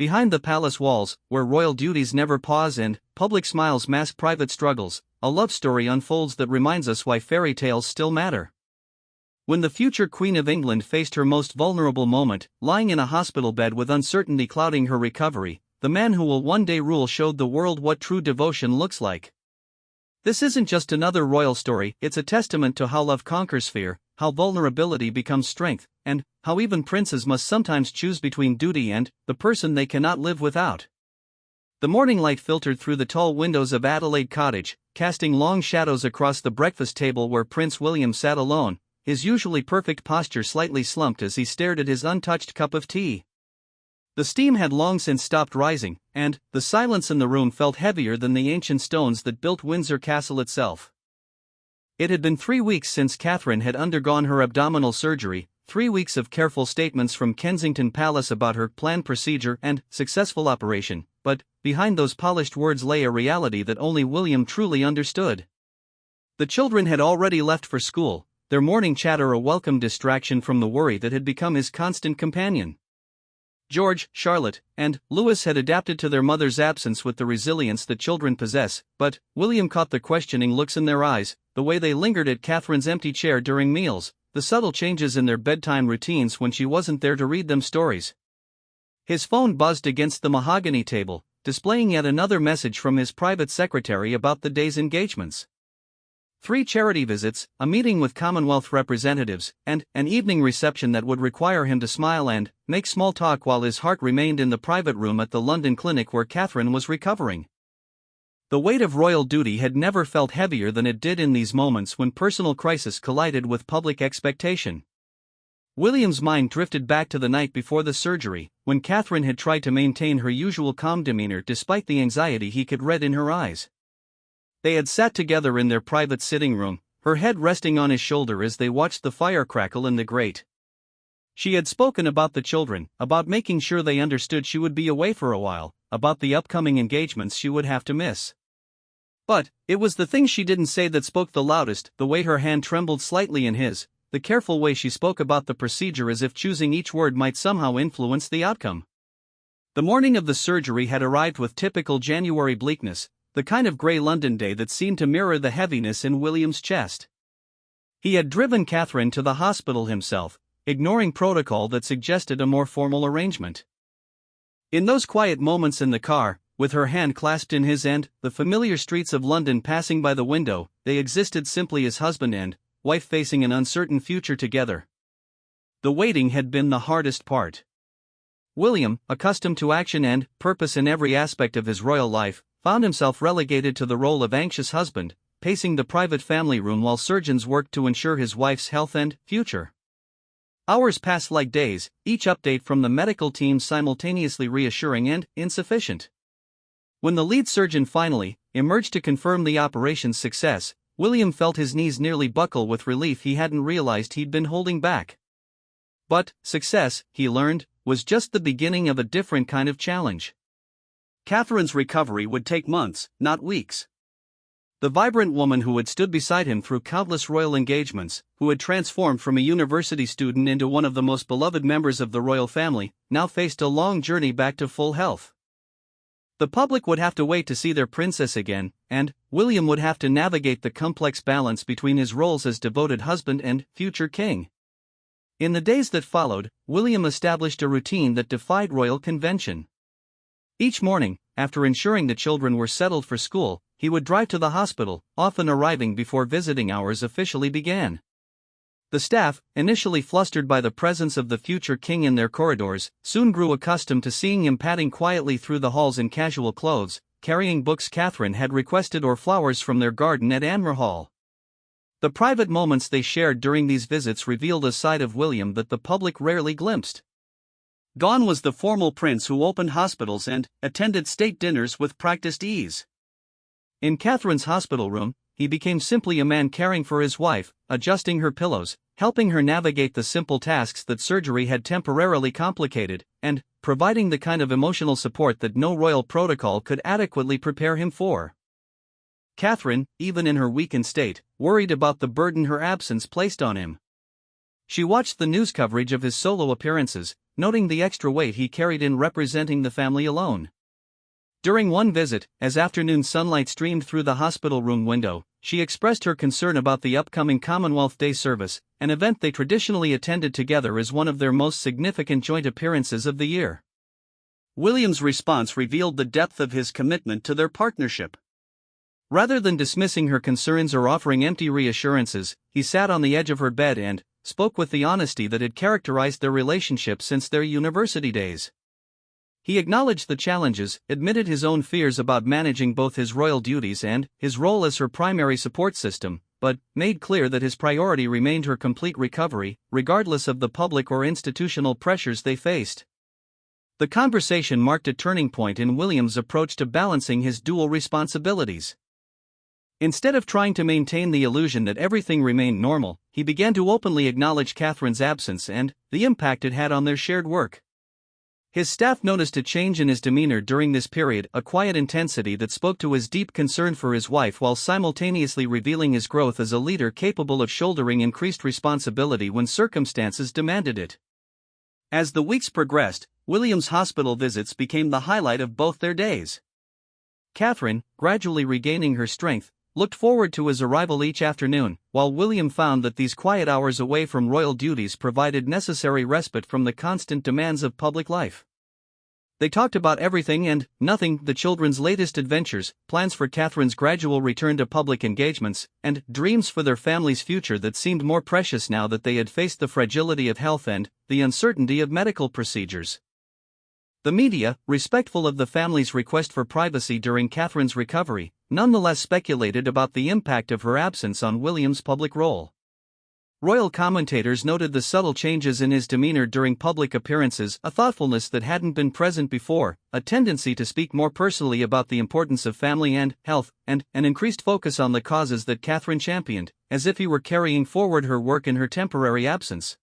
Behind the palace walls, where royal duties never pause and public smiles mask private struggles, a love story unfolds that reminds us why fairy tales still matter. When the future Queen of England faced her most vulnerable moment, lying in a hospital bed with uncertainty clouding her recovery, the man who will one day rule showed the world what true devotion looks like. This isn't just another royal story, it's a testament to how love conquers fear, how vulnerability becomes strength, and how even princes must sometimes choose between duty and the person they cannot live without. The morning light filtered through the tall windows of Adelaide Cottage, casting long shadows across the breakfast table where Prince William sat alone, his usually perfect posture slightly slumped as he stared at his untouched cup of tea. The steam had long since stopped rising, and the silence in the room felt heavier than the ancient stones that built Windsor Castle itself. It had been 3 weeks since Catherine had undergone her abdominal surgery, 3 weeks of careful statements from Kensington Palace about her planned procedure and successful operation, but behind those polished words lay a reality that only William truly understood. The children had already left for school, their morning chatter a welcome distraction from the worry that had become his constant companion. George, Charlotte, and Louis had adapted to their mother's absence with the resilience that children possess, but William caught the questioning looks in their eyes, the way they lingered at Catherine's empty chair during meals, the subtle changes in their bedtime routines when she wasn't there to read them stories. His phone buzzed against the mahogany table, displaying yet another message from his private secretary about the day's engagements. 3 charity visits, a meeting with Commonwealth representatives, and an evening reception that would require him to smile and make small talk while his heart remained in the private room at the London clinic where Catherine was recovering. The weight of royal duty had never felt heavier than it did in these moments when personal crisis collided with public expectation. William's mind drifted back to the night before the surgery, when Catherine had tried to maintain her usual calm demeanor despite the anxiety he could read in her eyes. They had sat together in their private sitting room, her head resting on his shoulder as they watched the fire crackle in the grate. She had spoken about the children, about making sure they understood she would be away for a while, about the upcoming engagements she would have to miss. But it was the things she didn't say that spoke the loudest, the way her hand trembled slightly in his, the careful way she spoke about the procedure as if choosing each word might somehow influence the outcome. The morning of the surgery had arrived with typical January bleakness, the kind of grey London day that seemed to mirror the heaviness in William's chest. He had driven Catherine to the hospital himself, ignoring protocol that suggested a more formal arrangement. In those quiet moments in the car, with her hand clasped in his and the familiar streets of London passing by the window, they existed simply as husband and wife facing an uncertain future together. The waiting had been the hardest part. William, accustomed to action and purpose in every aspect of his royal life, found himself relegated to the role of anxious husband, pacing the private family room while surgeons worked to ensure his wife's health and future. Hours passed like days, each update from the medical team simultaneously reassuring and insufficient. When the lead surgeon finally emerged to confirm the operation's success, William felt his knees nearly buckle with relief he hadn't realized he'd been holding back. But success, he learned, was just the beginning of a different kind of challenge. Catherine's recovery would take months, not weeks. The vibrant woman who had stood beside him through countless royal engagements, who had transformed from a university student into one of the most beloved members of the royal family, now faced a long journey back to full health. The public would have to wait to see their princess again, and William would have to navigate the complex balance between his roles as devoted husband and future king. In the days that followed, William established a routine that defied royal convention. Each morning, after ensuring the children were settled for school, he would drive to the hospital, often arriving before visiting hours officially began. The staff, initially flustered by the presence of the future king in their corridors, soon grew accustomed to seeing him padding quietly through the halls in casual clothes, carrying books Catherine had requested or flowers from their garden at Anmer Hall. The private moments they shared during these visits revealed a side of William that the public rarely glimpsed. Gone was the formal prince who opened hospitals and attended state dinners with practiced ease. In Catherine's hospital room, he became simply a man caring for his wife, adjusting her pillows, helping her navigate the simple tasks that surgery had temporarily complicated, and providing the kind of emotional support that no royal protocol could adequately prepare him for. Catherine, even in her weakened state, worried about the burden her absence placed on him. She watched the news coverage of his solo appearances, noting the extra weight he carried in representing the family alone. During one visit, as afternoon sunlight streamed through the hospital room window, she expressed her concern about the upcoming Commonwealth Day service, an event they traditionally attended together as one of their most significant joint appearances of the year. William's response revealed the depth of his commitment to their partnership. Rather than dismissing her concerns or offering empty reassurances, he sat on the edge of her bed and spoke with the honesty that had characterized their relationship since their university days. He acknowledged the challenges, admitted his own fears about managing both his royal duties and his role as her primary support system, but made clear that his priority remained her complete recovery, regardless of the public or institutional pressures they faced. The conversation marked a turning point in William's approach to balancing his dual responsibilities. Instead of trying to maintain the illusion that everything remained normal, he began to openly acknowledge Catherine's absence and the impact it had on their shared work. His staff noticed a change in his demeanor during this period, a quiet intensity that spoke to his deep concern for his wife while simultaneously revealing his growth as a leader capable of shouldering increased responsibility when circumstances demanded it. As the weeks progressed, William's hospital visits became the highlight of both their days. Catherine, gradually regaining her strength, looked forward to his arrival each afternoon, while William found that these quiet hours away from royal duties provided necessary respite from the constant demands of public life. They talked about everything and nothing, the children's latest adventures, plans for Catherine's gradual return to public engagements, and dreams for their family's future that seemed more precious now that they had faced the fragility of health and the uncertainty of medical procedures. The media, respectful of the family's request for privacy during Catherine's recovery, nonetheless speculated about the impact of her absence on William's public role. Royal commentators noted the subtle changes in his demeanor during public appearances, a thoughtfulness that hadn't been present before, a tendency to speak more personally about the importance of family and health, and an increased focus on the causes that Catherine championed, as if he were carrying forward her work in her temporary absence.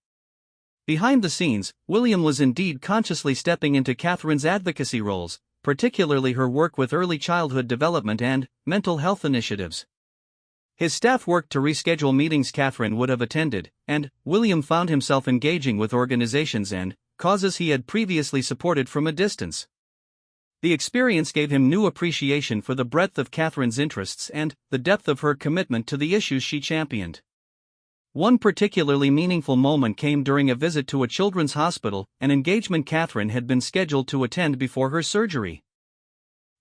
Behind the scenes, William was indeed consciously stepping into Catherine's advocacy roles, particularly her work with early childhood development and mental health initiatives. His staff worked to reschedule meetings Catherine would have attended, and William found himself engaging with organizations and causes he had previously supported from a distance. The experience gave him new appreciation for the breadth of Catherine's interests and the depth of her commitment to the issues she championed. One particularly meaningful moment came during a visit to a children's hospital, an engagement Catherine had been scheduled to attend before her surgery.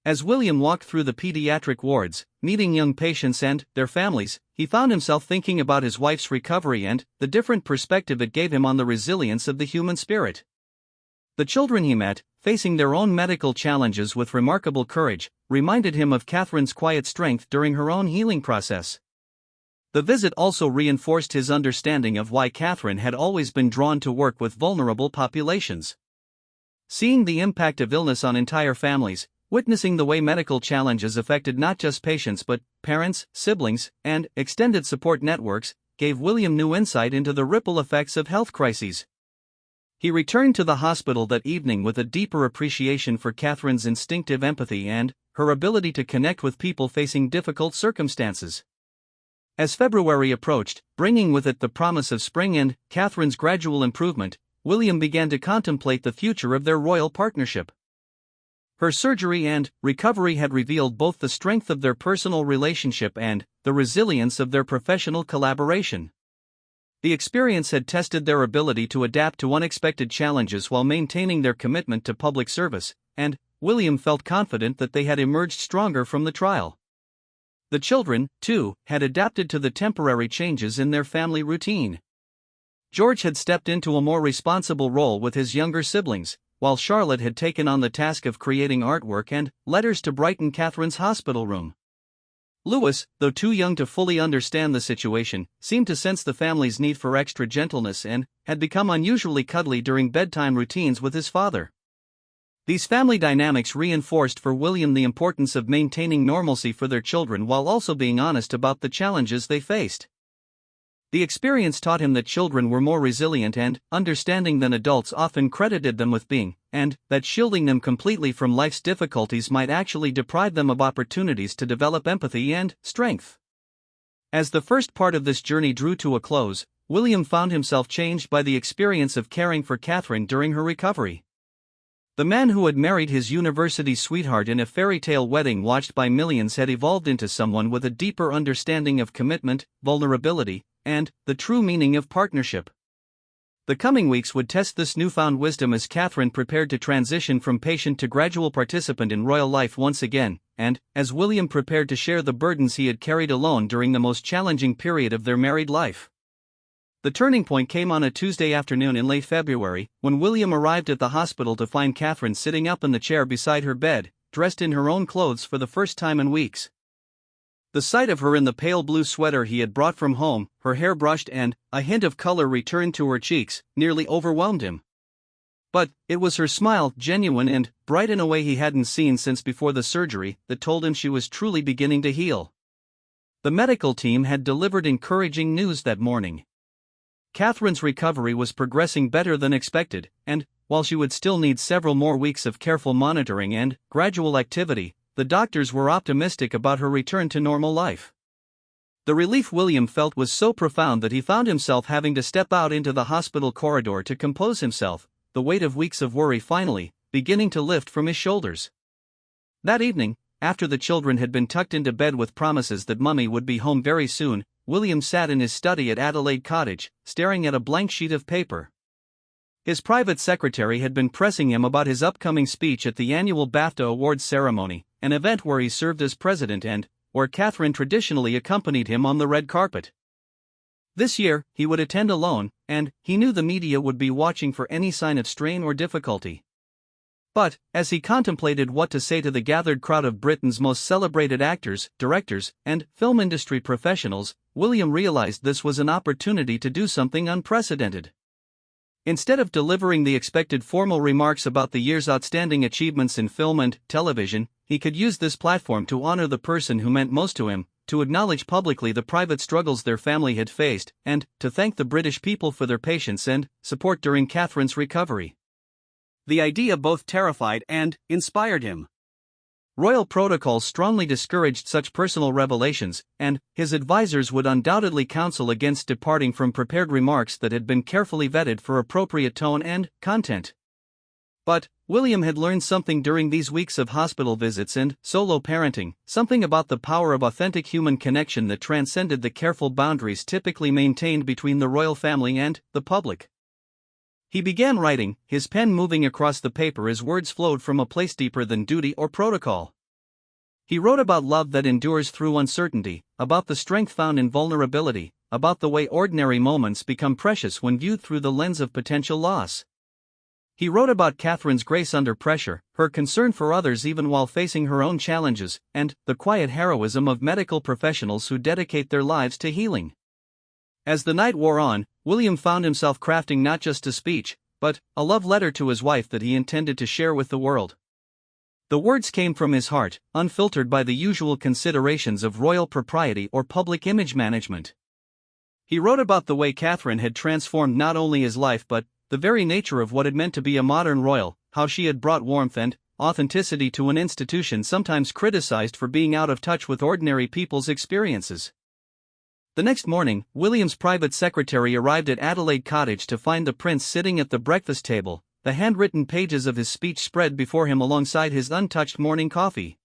As William walked through the pediatric wards, meeting young patients and their families, he found himself thinking about his wife's recovery and the different perspective it gave him on the resilience of the human spirit. The children he met, facing their own medical challenges with remarkable courage, reminded him of Catherine's quiet strength during her own healing process. The visit also reinforced his understanding of why Catherine had always been drawn to work with vulnerable populations. Seeing the impact of illness on entire families, witnessing the way medical challenges affected not just patients but parents, siblings, and extended support networks, gave William new insight into the ripple effects of health crises. He returned to the hospital that evening with a deeper appreciation for Catherine's instinctive empathy and her ability to connect with people facing difficult circumstances. As February approached, bringing with it the promise of spring and Catherine's gradual improvement, William began to contemplate the future of their royal partnership. Her surgery and recovery had revealed both the strength of their personal relationship and the resilience of their professional collaboration. The experience had tested their ability to adapt to unexpected challenges while maintaining their commitment to public service, and William felt confident that they had emerged stronger from the trial. The children, too, had adapted to the temporary changes in their family routine. George had stepped into a more responsible role with his younger siblings, while Charlotte had taken on the task of creating artwork and letters to brighten Catherine's hospital room. Louis, though too young to fully understand the situation, seemed to sense the family's need for extra gentleness and had become unusually cuddly during bedtime routines with his father. These family dynamics reinforced for William the importance of maintaining normalcy for their children while also being honest about the challenges they faced. The experience taught him that children were more resilient and understanding than adults often credited them with being, and that shielding them completely from life's difficulties might actually deprive them of opportunities to develop empathy and strength. As the first part of this journey drew to a close, William found himself changed by the experience of caring for Catherine during her recovery. The man who had married his university sweetheart in a fairy tale wedding watched by millions had evolved into someone with a deeper understanding of commitment, vulnerability, and the true meaning of partnership. The coming weeks would test this newfound wisdom as Catherine prepared to transition from patient to gradual participant in royal life once again, and as William prepared to share the burdens he had carried alone during the most challenging period of their married life. The turning point came on a Tuesday afternoon in late February, when William arrived at the hospital to find Catherine sitting up in the chair beside her bed, dressed in her own clothes for the first time in weeks. The sight of her in the pale blue sweater he had brought from home, her hair brushed and a hint of color returned to her cheeks, nearly overwhelmed him. But it was her smile, genuine and bright in a way he hadn't seen since before the surgery, that told him she was truly beginning to heal. The medical team had delivered encouraging news that morning. Catherine's recovery was progressing better than expected, and, while she would still need several more weeks of careful monitoring and gradual activity, the doctors were optimistic about her return to normal life. The relief William felt was so profound that he found himself having to step out into the hospital corridor to compose himself, the weight of weeks of worry finally beginning to lift from his shoulders. That evening, after the children had been tucked into bed with promises that Mummy would be home very soon, William sat in his study at Adelaide Cottage, staring at a blank sheet of paper. His private secretary had been pressing him about his upcoming speech at the annual BAFTA Awards ceremony, an event where he served as president and where Catherine traditionally accompanied him on the red carpet. This year, he would attend alone, and he knew the media would be watching for any sign of strain or difficulty. But, as he contemplated what to say to the gathered crowd of Britain's most celebrated actors, directors, and film industry professionals, William realized this was an opportunity to do something unprecedented. Instead of delivering the expected formal remarks about the year's outstanding achievements in film and television, he could use this platform to honor the person who meant most to him, to acknowledge publicly the private struggles their family had faced, and to thank the British people for their patience and support during Catherine's recovery. The idea both terrified and inspired him. Royal protocols strongly discouraged such personal revelations, and his advisors would undoubtedly counsel against departing from prepared remarks that had been carefully vetted for appropriate tone and content. But William had learned something during these weeks of hospital visits and solo parenting, something about the power of authentic human connection that transcended the careful boundaries typically maintained between the royal family and the public. He began writing, his pen moving across the paper as words flowed from a place deeper than duty or protocol. He wrote about love that endures through uncertainty, about the strength found in vulnerability, about the way ordinary moments become precious when viewed through the lens of potential loss. He wrote about Catherine's grace under pressure, her concern for others even while facing her own challenges, and the quiet heroism of medical professionals who dedicate their lives to healing. As the night wore on, William found himself crafting not just a speech, but a love letter to his wife that he intended to share with the world. The words came from his heart, unfiltered by the usual considerations of royal propriety or public image management. He wrote about the way Catherine had transformed not only his life but the very nature of what it meant to be a modern royal, how she had brought warmth and authenticity to an institution sometimes criticized for being out of touch with ordinary people's experiences. The next morning, William's private secretary arrived at Adelaide Cottage to find the prince sitting at the breakfast table, the handwritten pages of his speech spread before him alongside his untouched morning coffee.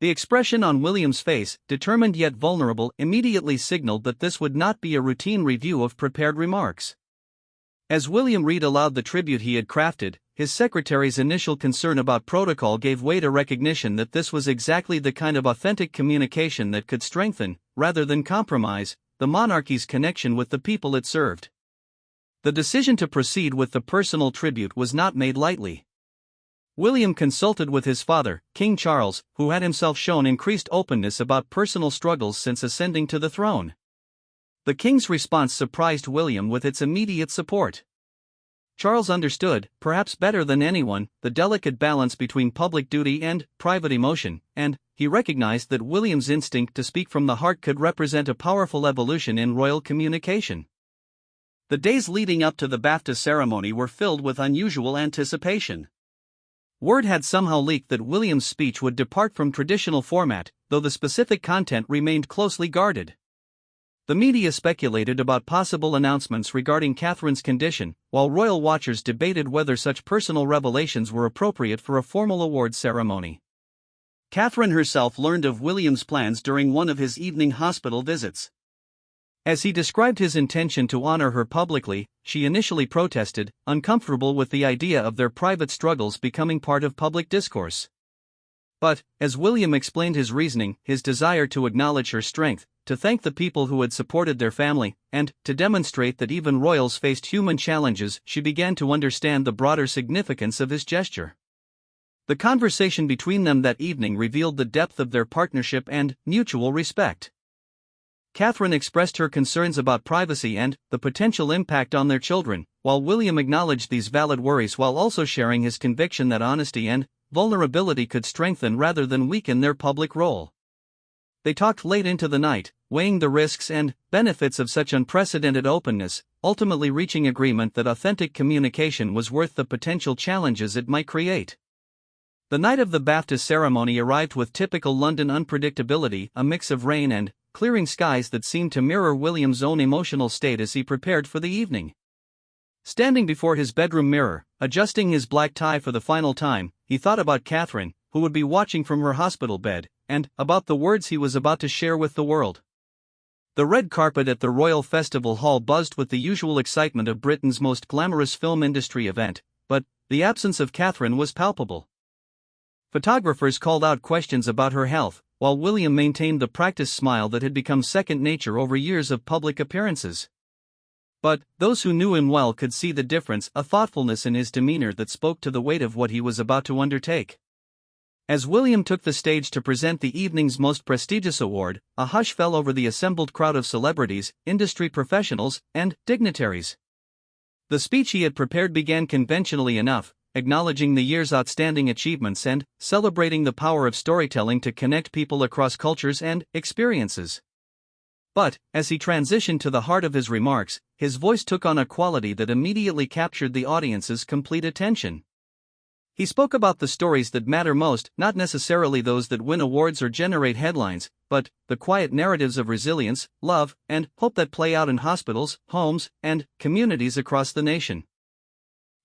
The expression on William's face, determined yet vulnerable, immediately signaled that this would not be a routine review of prepared remarks. As William read aloud the tribute he had crafted, his secretary's initial concern about protocol gave way to recognition that this was exactly the kind of authentic communication that could strengthen, rather than compromise, the monarchy's connection with the people it served. The decision to proceed with the personal tribute was not made lightly. William consulted with his father, King Charles, who had himself shown increased openness about personal struggles since ascending to the throne. The king's response surprised William with its immediate support. Charles understood, perhaps better than anyone, the delicate balance between public duty and private emotion, and he recognized that William's instinct to speak from the heart could represent a powerful evolution in royal communication. The days leading up to the BAFTA ceremony were filled with unusual anticipation. Word had somehow leaked that William's speech would depart from traditional format, though the specific content remained closely guarded. The media speculated about possible announcements regarding Catherine's condition, while royal watchers debated whether such personal revelations were appropriate for a formal awards ceremony. Catherine herself learned of William's plans during one of his evening hospital visits. As he described his intention to honor her publicly, she initially protested, uncomfortable with the idea of their private struggles becoming part of public discourse. But, as William explained his reasoning, his desire to acknowledge her strength, to thank the people who had supported their family, and to demonstrate that even royals faced human challenges, she began to understand the broader significance of his gesture. The conversation between them that evening revealed the depth of their partnership and mutual respect. Catherine expressed her concerns about privacy and the potential impact on their children, while William acknowledged these valid worries while also sharing his conviction that honesty and vulnerability could strengthen rather than weaken their public role. They talked late into the night, weighing the risks and benefits of such unprecedented openness, ultimately reaching agreement that authentic communication was worth the potential challenges it might create. The night of the BAFTA ceremony arrived with typical London unpredictability, a mix of rain and clearing skies that seemed to mirror William's own emotional state as he prepared for the evening. Standing before his bedroom mirror, adjusting his black tie for the final time, he thought about Catherine, who would be watching from her hospital bed, and about the words he was about to share with the world. The red carpet at the Royal Festival Hall buzzed with the usual excitement of Britain's most glamorous film industry event, but the absence of Catherine was palpable. Photographers called out questions about her health, while William maintained the practiced smile that had become second nature over years of public appearances. But those who knew him well could see the difference, a thoughtfulness in his demeanor that spoke to the weight of what he was about to undertake. As William took the stage to present the evening's most prestigious award, a hush fell over the assembled crowd of celebrities, industry professionals, and dignitaries. The speech he had prepared began conventionally enough, acknowledging the year's outstanding achievements and celebrating the power of storytelling to connect people across cultures and experiences. But, as he transitioned to the heart of his remarks, his voice took on a quality that immediately captured the audience's complete attention. He spoke about the stories that matter most, not necessarily those that win awards or generate headlines, but the quiet narratives of resilience, love, and hope that play out in hospitals, homes, and communities across the nation.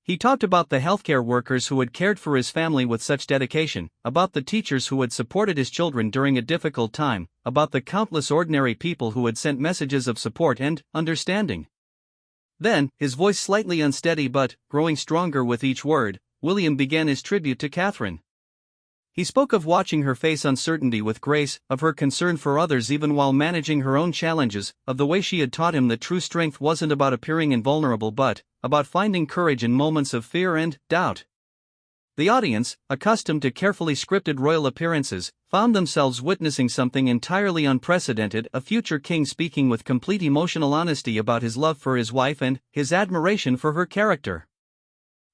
He talked about the healthcare workers who had cared for his family with such dedication, about the teachers who had supported his children during a difficult time, about the countless ordinary people who had sent messages of support and understanding. Then, his voice slightly unsteady but growing stronger with each word, William began his tribute to Catherine. He spoke of watching her face uncertainty with grace, of her concern for others even while managing her own challenges, of the way she had taught him that true strength wasn't about appearing invulnerable but about finding courage in moments of fear and doubt. The audience, accustomed to carefully scripted royal appearances, found themselves witnessing something entirely unprecedented, a future king speaking with complete emotional honesty about his love for his wife and his admiration for her character.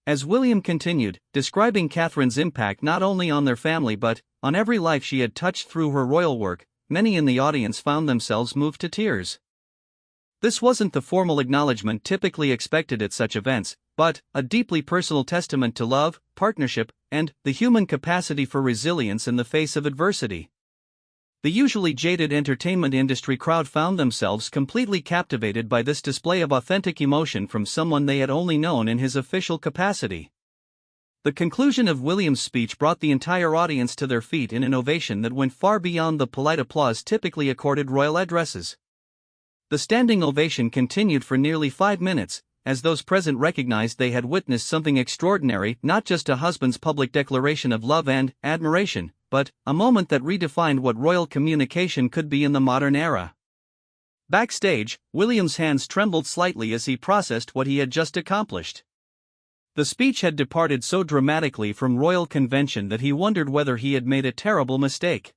As William continued, describing Catherine's impact not only on their family but on every life she had touched through her royal work, many in the audience found themselves moved to tears. This wasn't the formal acknowledgement typically expected at such events, but a deeply personal testament to love, partnership, and the human capacity for resilience in the face of adversity. The usually jaded entertainment industry crowd found themselves completely captivated by this display of authentic emotion from someone they had only known in his official capacity. The conclusion of William's speech brought the entire audience to their feet in an ovation that went far beyond the polite applause typically accorded royal addresses. The standing ovation continued for nearly 5 minutes, as those present recognized they had witnessed something extraordinary, not just a husband's public declaration of love and admiration, but a moment that redefined what royal communication could be in the modern era. Backstage, William's hands trembled slightly as he processed what he had just accomplished. The speech had departed so dramatically from royal convention that he wondered whether he had made a terrible mistake.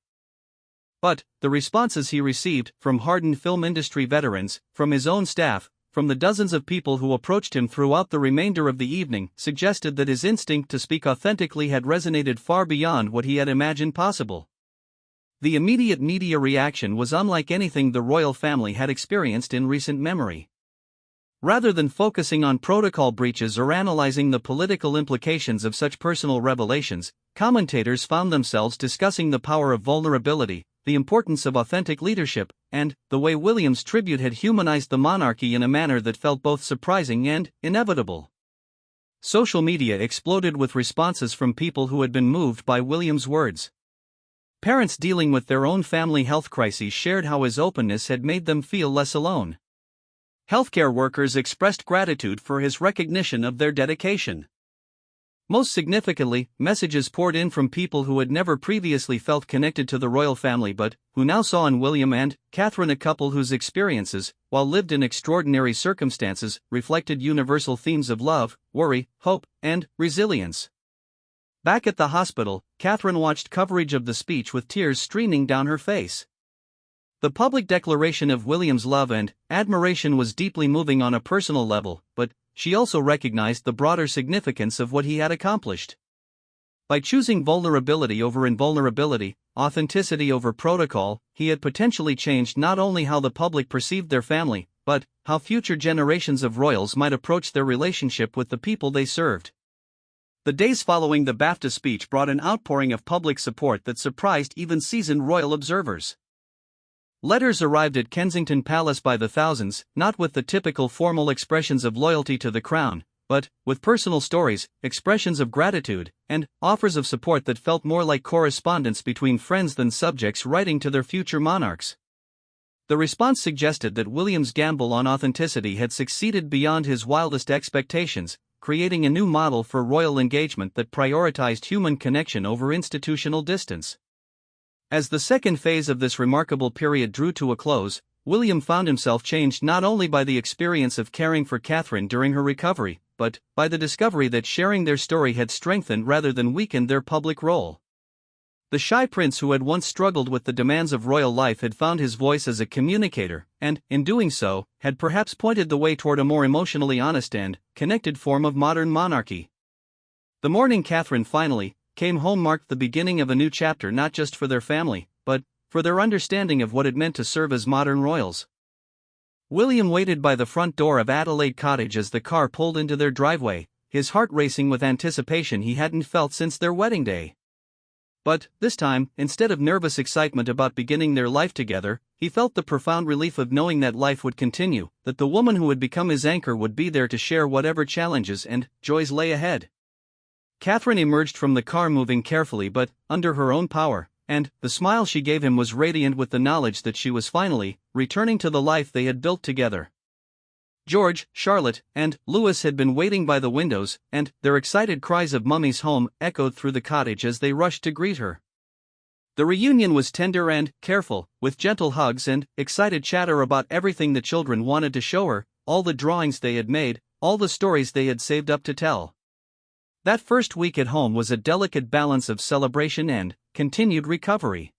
But the responses he received, from hardened film industry veterans, from his own staff, from the dozens of people who approached him throughout the remainder of the evening, suggested that his instinct to speak authentically had resonated far beyond what he had imagined possible. The immediate media reaction was unlike anything the royal family had experienced in recent memory. Rather than focusing on protocol breaches or analyzing the political implications of such personal revelations, commentators found themselves discussing the power of vulnerability, the importance of authentic leadership, and the way William's tribute had humanized the monarchy in a manner that felt both surprising and inevitable. Social media exploded with responses from people who had been moved by William's words. Parents dealing with their own family health crises shared how his openness had made them feel less alone. Healthcare workers expressed gratitude for his recognition of their dedication. Most significantly, messages poured in from people who had never previously felt connected to the royal family but who now saw in William and Catherine a couple whose experiences, while lived in extraordinary circumstances, reflected universal themes of love, worry, hope, and resilience. Back at the hospital, Catherine watched coverage of the speech with tears streaming down her face. The public declaration of William's love and admiration was deeply moving on a personal level, but she also recognized the broader significance of what he had accomplished. By choosing vulnerability over invulnerability, authenticity over protocol, he had potentially changed not only how the public perceived their family, but how future generations of royals might approach their relationship with the people they served. The days following the BAFTA speech brought an outpouring of public support that surprised even seasoned royal observers. Letters arrived at Kensington Palace by the thousands, not with the typical formal expressions of loyalty to the crown, but with personal stories, expressions of gratitude, and offers of support that felt more like correspondence between friends than subjects writing to their future monarchs. The response suggested that William's gamble on authenticity had succeeded beyond his wildest expectations, creating a new model for royal engagement that prioritized human connection over institutional distance. As the second phase of this remarkable period drew to a close, William found himself changed not only by the experience of caring for Catherine during her recovery, but by the discovery that sharing their story had strengthened rather than weakened their public role. The shy prince who had once struggled with the demands of royal life had found his voice as a communicator, and, in doing so, had perhaps pointed the way toward a more emotionally honest and connected form of modern monarchy. The morning Catherine finally came home marked the beginning of a new chapter not just for their family, but for their understanding of what it meant to serve as modern royals. William waited by the front door of Adelaide Cottage as the car pulled into their driveway, his heart racing with anticipation he hadn't felt since their wedding day. But, this time, instead of nervous excitement about beginning their life together, he felt the profound relief of knowing that life would continue, that the woman who had become his anchor would be there to share whatever challenges and joys lay ahead. Catherine emerged from the car moving carefully but under her own power, and the smile she gave him was radiant with the knowledge that she was finally returning to the life they had built together. George, Charlotte, and Louis had been waiting by the windows, and their excited cries of "Mummy's home" echoed through the cottage as they rushed to greet her. The reunion was tender and careful, with gentle hugs and excited chatter about everything the children wanted to show her, all the drawings they had made, all the stories they had saved up to tell. That first week at home was a delicate balance of celebration and continued recovery.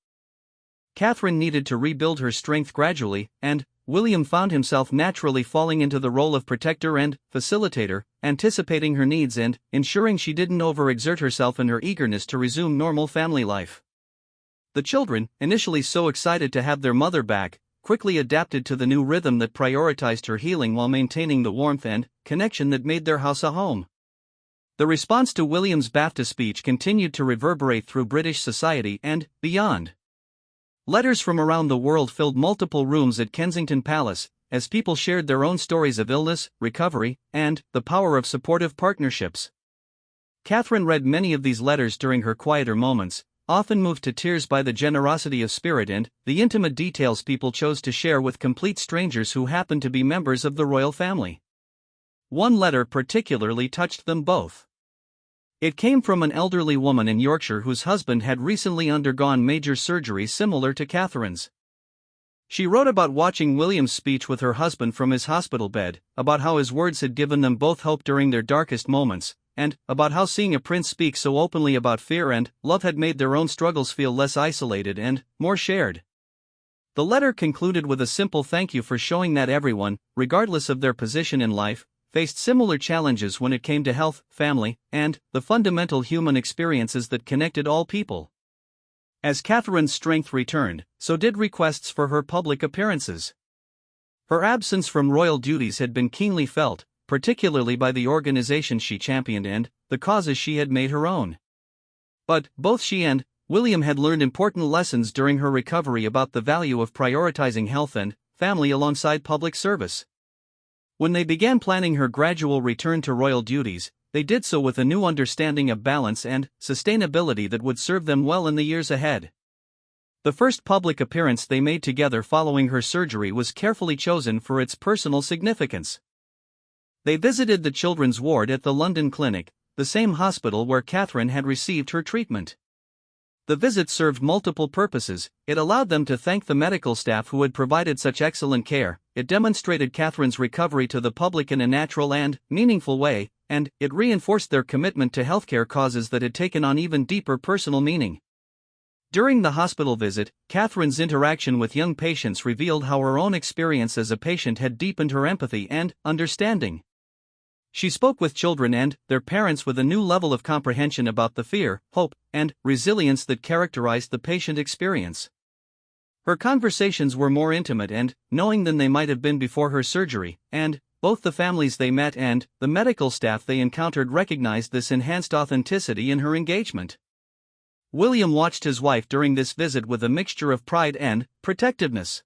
Catherine needed to rebuild her strength gradually, and William found himself naturally falling into the role of protector and facilitator, anticipating her needs and ensuring she didn't overexert herself in her eagerness to resume normal family life. The children, initially so excited to have their mother back, quickly adapted to the new rhythm that prioritized her healing while maintaining the warmth and connection that made their house a home. The response to William's BAFTA speech continued to reverberate through British society and beyond. Letters from around the world filled multiple rooms at Kensington Palace, as people shared their own stories of illness, recovery, and the power of supportive partnerships. Catherine read many of these letters during her quieter moments, often moved to tears by the generosity of spirit and the intimate details people chose to share with complete strangers who happened to be members of the royal family. One letter particularly touched them both. It came from an elderly woman in Yorkshire whose husband had recently undergone major surgery similar to Catherine's. She wrote about watching William's speech with her husband from his hospital bed, about how his words had given them both hope during their darkest moments, and about how seeing a prince speak so openly about fear and love had made their own struggles feel less isolated and more shared. The letter concluded with a simple thank you for showing that everyone, regardless of their position in life, faced similar challenges when it came to health, family, and the fundamental human experiences that connected all people. As Catherine's strength returned, so did requests for her public appearances. Her absence from royal duties had been keenly felt, particularly by the organizations she championed and the causes she had made her own. But both she and William had learned important lessons during her recovery about the value of prioritizing health and family alongside public service. When they began planning her gradual return to royal duties, they did so with a new understanding of balance and sustainability that would serve them well in the years ahead. The first public appearance they made together following her surgery was carefully chosen for its personal significance. They visited the children's ward at the London Clinic, the same hospital where Catherine had received her treatment. The visit served multiple purposes. It allowed them to thank the medical staff who had provided such excellent care, it demonstrated Catherine's recovery to the public in a natural and meaningful way, and it reinforced their commitment to healthcare causes that had taken on even deeper personal meaning. During the hospital visit, Catherine's interaction with young patients revealed how her own experience as a patient had deepened her empathy and understanding. She spoke with children and their parents with a new level of comprehension about the fear, hope, and resilience that characterized the patient experience. Her conversations were more intimate and knowing than they might have been before her surgery, and both the families they met and the medical staff they encountered recognized this enhanced authenticity in her engagement. William watched his wife during this visit with a mixture of pride and protectiveness.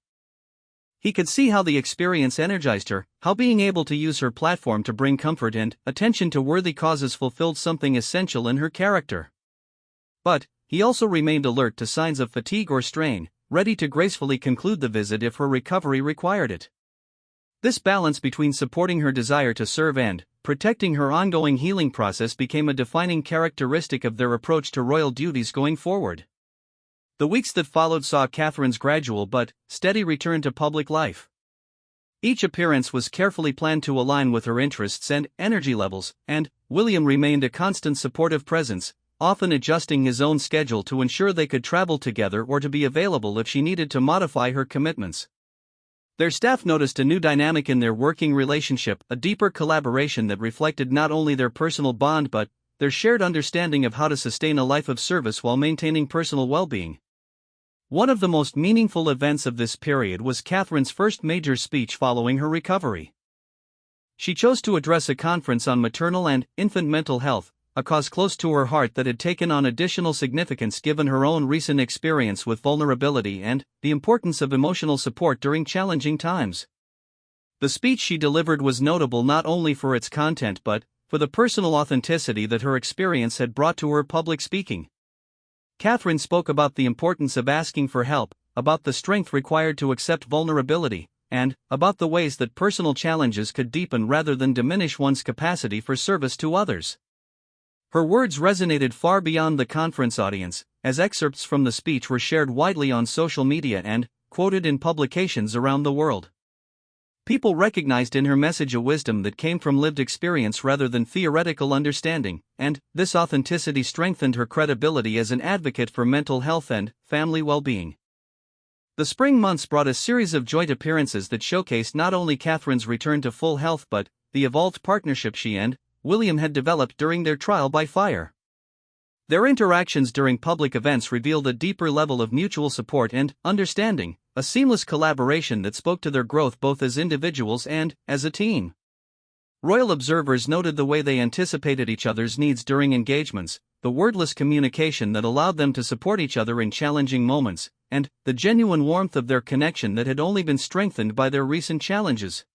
He could see how the experience energized her, how being able to use her platform to bring comfort and attention to worthy causes fulfilled something essential in her character. But he also remained alert to signs of fatigue or strain, ready to gracefully conclude the visit if her recovery required it. This balance between supporting her desire to serve and protecting her ongoing healing process became a defining characteristic of their approach to royal duties going forward. The weeks that followed saw Catherine's gradual but steady return to public life. Each appearance was carefully planned to align with her interests and energy levels, and William remained a constant supportive presence, often adjusting his own schedule to ensure they could travel together or to be available if she needed to modify her commitments. Their staff noticed a new dynamic in their working relationship, a deeper collaboration that reflected not only their personal bond but their shared understanding of how to sustain a life of service while maintaining personal well-being. One of the most meaningful events of this period was Catherine's first major speech following her recovery. She chose to address a conference on maternal and infant mental health, a cause close to her heart that had taken on additional significance given her own recent experience with vulnerability and the importance of emotional support during challenging times. The speech she delivered was notable not only for its content but for the personal authenticity that her experience had brought to her public speaking. Catherine spoke about the importance of asking for help, about the strength required to accept vulnerability, and about the ways that personal challenges could deepen rather than diminish one's capacity for service to others. Her words resonated far beyond the conference audience, as excerpts from the speech were shared widely on social media and quoted in publications around the world. People recognized in her message a wisdom that came from lived experience rather than theoretical understanding, and this authenticity strengthened her credibility as an advocate for mental health and family well-being. The spring months brought a series of joint appearances that showcased not only Catherine's return to full health but the evolved partnership she and William had developed during their trial by fire. Their interactions during public events revealed a deeper level of mutual support and understanding, a seamless collaboration that spoke to their growth both as individuals and as a team. Royal observers noted the way they anticipated each other's needs during engagements, the wordless communication that allowed them to support each other in challenging moments, and the genuine warmth of their connection that had only been strengthened by their recent challenges.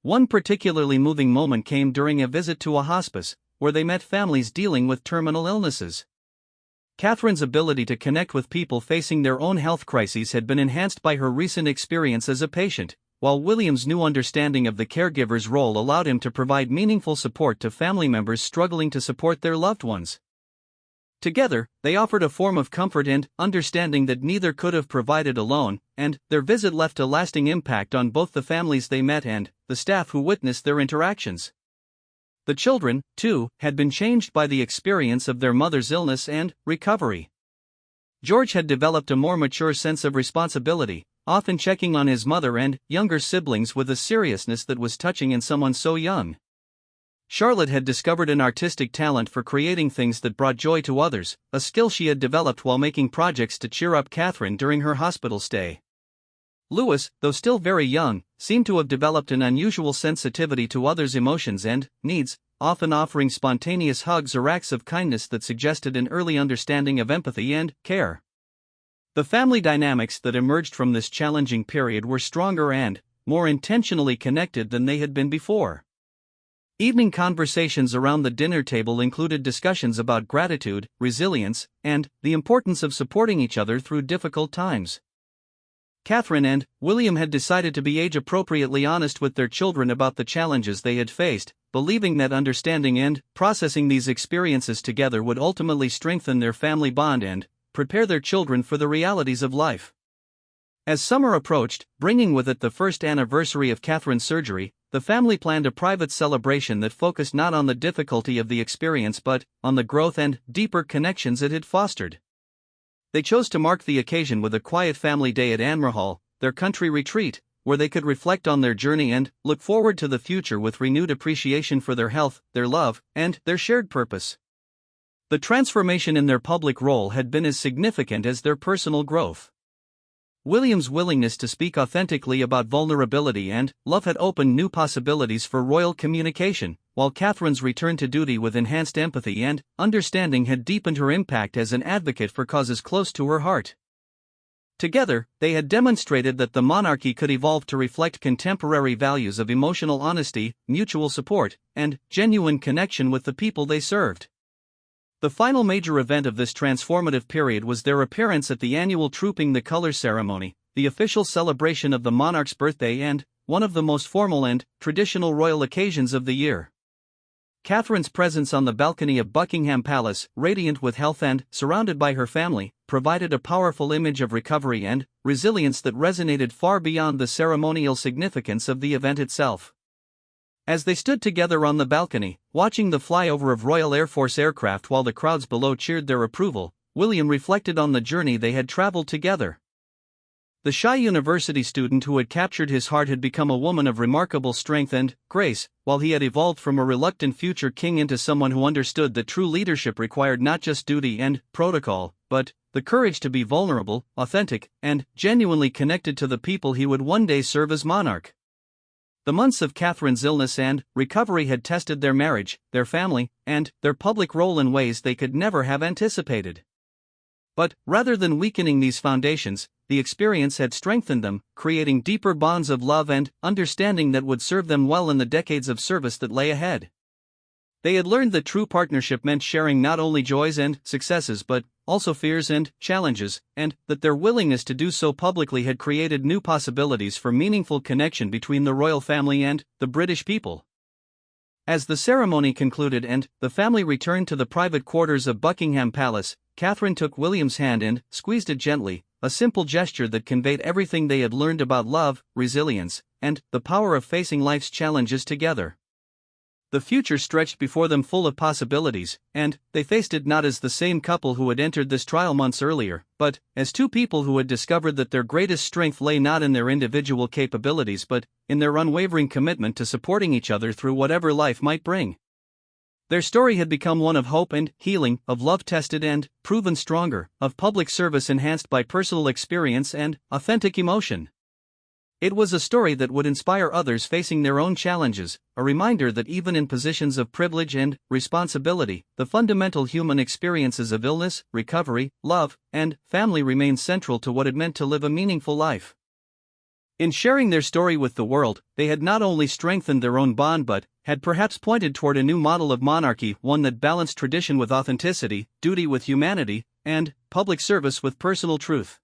One particularly moving moment came during a visit to a hospice, where they met families dealing with terminal illnesses. Catherine's ability to connect with people facing their own health crises had been enhanced by her recent experience as a patient, while William's new understanding of the caregiver's role allowed him to provide meaningful support to family members struggling to support their loved ones. Together, they offered a form of comfort and understanding that neither could have provided alone, and their visit left a lasting impact on both the families they met and the staff who witnessed their interactions. The children, too, had been changed by the experience of their mother's illness and recovery. George had developed a more mature sense of responsibility, often checking on his mother and younger siblings with a seriousness that was touching in someone so young. Charlotte had discovered an artistic talent for creating things that brought joy to others, a skill she had developed while making projects to cheer up Catherine during her hospital stay. Louis, though still very young, seemed to have developed an unusual sensitivity to others' emotions and needs, often offering spontaneous hugs or acts of kindness that suggested an early understanding of empathy and care. The family dynamics that emerged from this challenging period were stronger and more intentionally connected than they had been before. Evening conversations around the dinner table included discussions about gratitude, resilience, and the importance of supporting each other through difficult times. Catherine and William had decided to be age-appropriately honest with their children about the challenges they had faced, believing that understanding and processing these experiences together would ultimately strengthen their family bond and prepare their children for the realities of life. As summer approached, bringing with it the first anniversary of Catherine's surgery, the family planned a private celebration that focused not on the difficulty of the experience but on the growth and deeper connections it had fostered. They chose to mark the occasion with a quiet family day at Anmerhall, their country retreat, where they could reflect on their journey and look forward to the future with renewed appreciation for their health, their love, and their shared purpose. The transformation in their public role had been as significant as their personal growth. William's willingness to speak authentically about vulnerability and love had opened new possibilities for royal communication, while Catherine's return to duty with enhanced empathy and understanding had deepened her impact as an advocate for causes close to her heart. Together, they had demonstrated that the monarchy could evolve to reflect contemporary values of emotional honesty, mutual support, and genuine connection with the people they served. The final major event of this transformative period was their appearance at the annual Trooping the Colours ceremony, the official celebration of the monarch's birthday and one of the most formal and traditional royal occasions of the year. Catherine's presence on the balcony of Buckingham Palace, radiant with health and surrounded by her family, provided a powerful image of recovery and resilience that resonated far beyond the ceremonial significance of the event itself. As they stood together on the balcony, watching the flyover of Royal Air Force aircraft while the crowds below cheered their approval, William reflected on the journey they had traveled together. The shy university student who had captured his heart had become a woman of remarkable strength and grace, while he had evolved from a reluctant future king into someone who understood that true leadership required not just duty and protocol, but the courage to be vulnerable, authentic, and genuinely connected to the people he would one day serve as monarch. The months of Catherine's illness and recovery had tested their marriage, their family, and their public role in ways they could never have anticipated. But, rather than weakening these foundations, the experience had strengthened them, creating deeper bonds of love and understanding that would serve them well in the decades of service that lay ahead. They had learned that true partnership meant sharing not only joys and successes but also fears and challenges, and that their willingness to do so publicly had created new possibilities for meaningful connection between the royal family and the British people. As the ceremony concluded and the family returned to the private quarters of Buckingham Palace, Catherine took William's hand and squeezed it gently, a simple gesture that conveyed everything they had learned about love, resilience, and the power of facing life's challenges together. The future stretched before them full of possibilities, and they faced it not as the same couple who had entered this trial months earlier, but as two people who had discovered that their greatest strength lay not in their individual capabilities but in their unwavering commitment to supporting each other through whatever life might bring. Their story had become one of hope and healing, of love tested and proven stronger, of public service enhanced by personal experience and authentic emotion. It was a story that would inspire others facing their own challenges, a reminder that even in positions of privilege and responsibility, the fundamental human experiences of illness, recovery, love, and family remain central to what it meant to live a meaningful life. In sharing their story with the world, they had not only strengthened their own bond but had perhaps pointed toward a new model of monarchy, one that balanced tradition with authenticity, duty with humanity, and public service with personal truth.